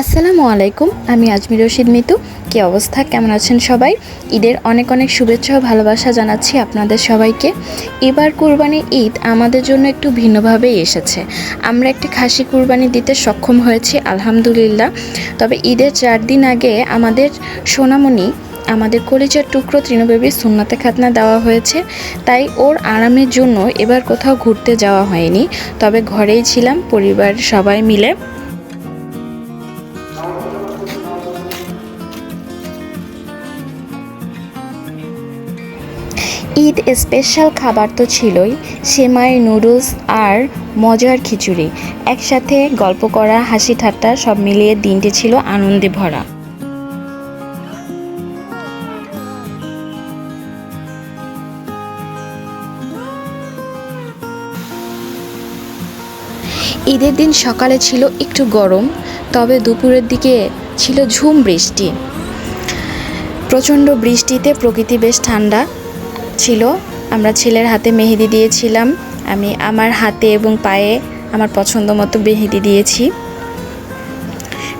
আসসালামু আলাইকুম। আমি আজমির রশিদ মিতু। কী অবস্থা, কেমন আছেন সবাই? ঈদের অনেক অনেক শুভেচ্ছা ও ভালোবাসা জানাচ্ছি আপনাদের সবাইকে। এবার কুরবানি ঈদ আমাদের জন্য একটু ভিন্নভাবেই এসেছে। আমরা একটি খাসি কুরবানি দিতে সক্ষম হয়েছি আলহামদুলিল্লাহ। তবে ঈদের 4 দিন আগে আমাদের সোনামণি, আমাদের কলিজার টুকরো তৃণবেবী সুন্নাতে খাতনা দেওয়া হয়েছে। তাই ওর আরামের জন্য এবার কোথাও ঘুরতে যাওয়া হয়নি, তবে ঘরেই ছিলাম পরিবার সবাই মিলে। ঈদ স্পেশাল খাবার তো ছিলই, সেমাই, নুডলস আর মজার খিচুড়ি। একসাথে গল্প করা, হাসি ঠাট্টা সব মিলিয়ে দিনটি ছিল আনন্দে ভরা। ঈদের দিন সকালে ছিল একটু গরম, তবে দুপুরের দিকে ছিল ঝুম বৃষ্টি। প্রচণ্ড বৃষ্টিতে প্রকৃতি বেশ ঠান্ডা ছিল। আমরা ছেলের হাতে মেহেদি দিয়েছিলাম। আমি আমার হাতে এবং পায়ে আমার পছন্দ মতো মেহেদি দিয়েছি।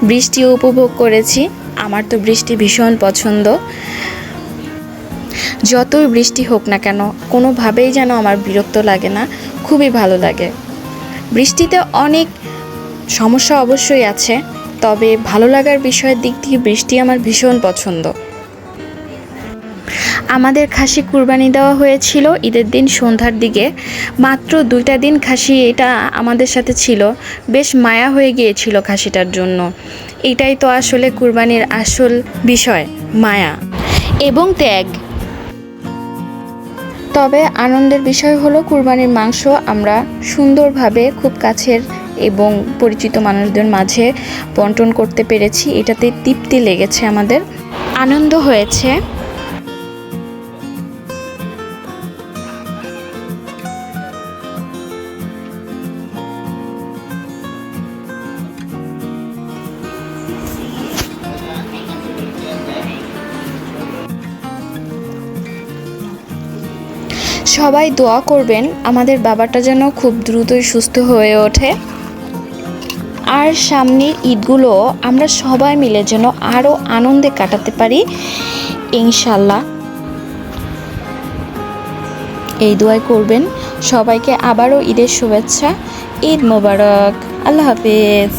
বৃষ্টিও উপভোগ করেছি। আমার তো বৃষ্টি ভীষণ পছন্দ। যতই বৃষ্টি হোক না কেন, কোনোভাবেই যেন আমার বিরক্ত লাগে না, খুবই ভালো লাগে। বৃষ্টিতে অনেক সমস্যা অবশ্যই আছে, তবে ভালো লাগার বিষয়ের দিক থেকে বৃষ্টি আমার ভীষণ পছন্দ। আমাদের খাসি কুরবানি দেওয়া হয়েছিল ঈদের দিন সন্ধ্যার দিকে। মাত্র 2টা দিন খাসি এটা আমাদের সাথে ছিল। বেশ মায়া হয়ে গিয়েছিল খাসিটার জন্য। এটাই তো আসলে কুরবানির আসল বিষয়, মায়া এবং ত্যাগ। তবে আনন্দের বিষয় হলো কুরবানির মাংস আমরা সুন্দরভাবে খুব কাছের এবং পরিচিত মানুষদের মাঝে বন্টন করতে পেরেছি। এটাতে তৃপ্তি লেগেছে, আমাদের আনন্দ হয়েছে। সবাই দোয়া করবেন আমাদের বাবাটা যেন খুব দ্রুতই সুস্থ হয়ে ওঠে, আর সামনের ঈদগুলো আমরা সবাই মিলে যেন আরও আনন্দে কাটাতে পারি ইনশাল্লাহ। এই দোয়াই করবেন। সবাইকে আবারও ঈদের শুভেচ্ছা। ঈদ মোবারক। আল্লাহ হাফেজ।